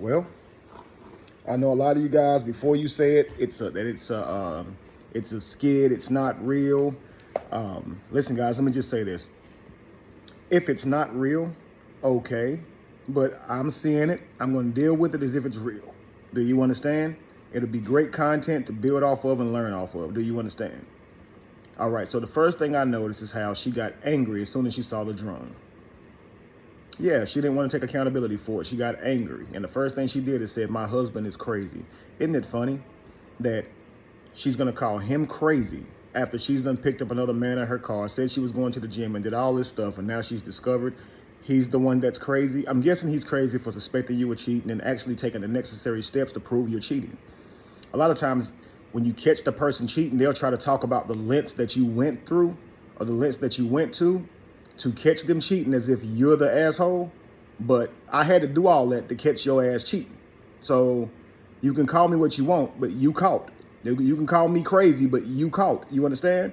Well, I know a lot of you guys, before you say it, it's a skid. It's not real. Listen, guys, let me just say this. If it's not real, okay, but I'm seeing it. I'm going to deal with it as if it's real. Do you understand? It'll be great content to build off of and learn off of. Do you understand? All right, so the first thing I noticed is how she got angry as soon as she saw the drone. Yeah, she didn't want to take accountability for it. She got angry. And the first thing she did is said, my husband is crazy. Isn't it funny that she's going to call him crazy after she's done picked up another man in her car, said she was going to the gym and did all this stuff, and now she's discovered he's the one that's crazy? I'm guessing he's crazy for suspecting you were cheating and actually taking the necessary steps to prove you're cheating. A lot of times when you catch the person cheating, they'll try to talk about the lengths that you went through or the lengths that you went to catch them cheating as if you're the asshole. But I had to do all that to catch your ass cheating. So you can call me what you want, but you caught. You can call me crazy, but you caught. You understand?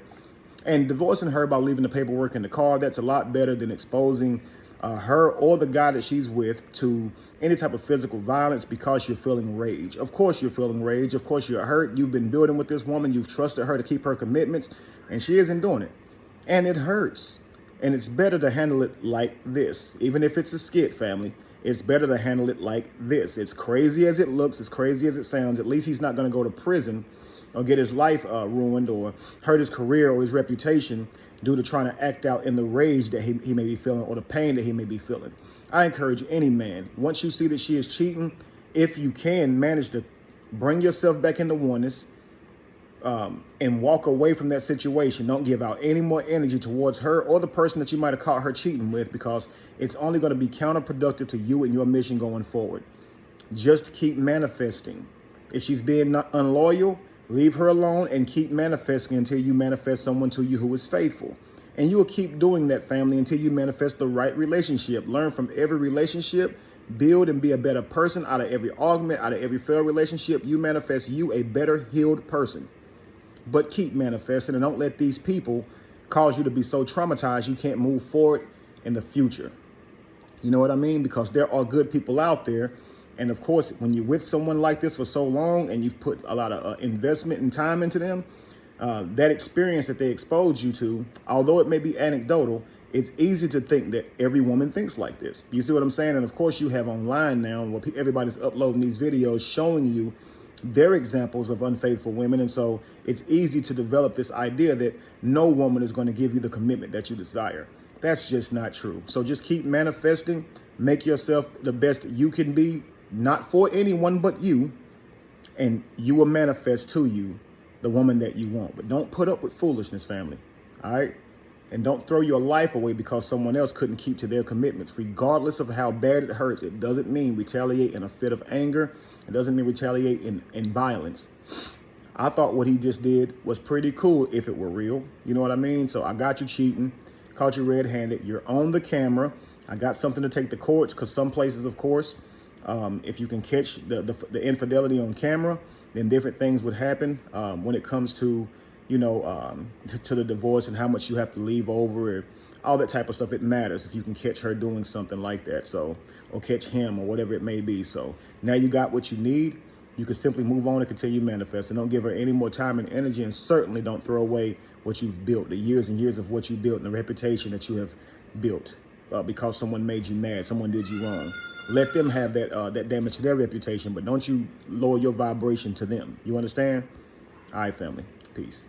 And divorcing her by leaving the paperwork in the car, that's a lot better than exposing her or the guy that she's with to any type of physical violence because you're feeling rage. Of course you're feeling rage. Of course you're hurt. You've been building with this woman. You've trusted her to keep her commitments, and she isn't doing it. And it hurts. And it's better to handle it like this. Even if it's a skit, family, it's better to handle it like this. It's crazy as it looks, as crazy as it sounds. At least he's not going to go to prison or get his life ruined or hurt his career or his reputation due to trying to act out in the rage that he may be feeling or the pain that he may be feeling. I encourage any man, once you see that she is cheating, if you can manage to bring yourself back into oneness, and walk away from that situation. Don't give out any more energy towards her or the person that you might have caught her cheating with, because it's only going to be counterproductive to you and your mission going forward. Just keep manifesting. If she's being unloyal, leave her alone and keep manifesting until you manifest someone to you who is faithful. And you will keep doing that, family, until you manifest the right relationship. Learn from every relationship. Build and be a better person out of every argument, out of every failed relationship. You manifest you a better healed person. But keep manifesting, and don't let these people cause you to be so traumatized you can't move forward in the future. You know what I mean? Because there are good people out there. And of course, when you're with someone like this for so long and you've put a lot of investment and time into them, that experience that they exposed you to, although it may be anecdotal, it's easy to think that every woman thinks like this. You see what I'm saying? And of course, you have online now where everybody's uploading these videos showing you their examples of unfaithful women. And so it's easy to develop this idea that no woman is going to give you the commitment that you desire. That's just not true. So just keep manifesting, make yourself the best you can be, not for anyone but you, and you will manifest to you the woman that you want. But don't put up with foolishness, family. All right? And don't throw your life away because someone else couldn't keep to their commitments. Regardless of how bad it hurts, it doesn't mean retaliate in a fit of anger. It doesn't mean retaliate in violence. I thought what he just did was pretty cool if it were real. You know what I mean? So I got you cheating, caught you red-handed. You're on the camera. I got something to take the courts, because some places, of course, if you can catch the infidelity on camera, then different things would happen when it comes to, you know, to the divorce and how much you have to leave over, or all that type of stuff. It matters if you can catch her doing something like that. So, or catch him or whatever it may be. So now you got what you need. You can simply move on and continue manifesting. Don't give her any more time and energy, and certainly don't throw away what you've built, the years and years of what you built and the reputation that you have built because someone made you mad, someone did you wrong. Let them have that damage to their reputation, but don't you lower your vibration to them. You understand? All right, family. Peace.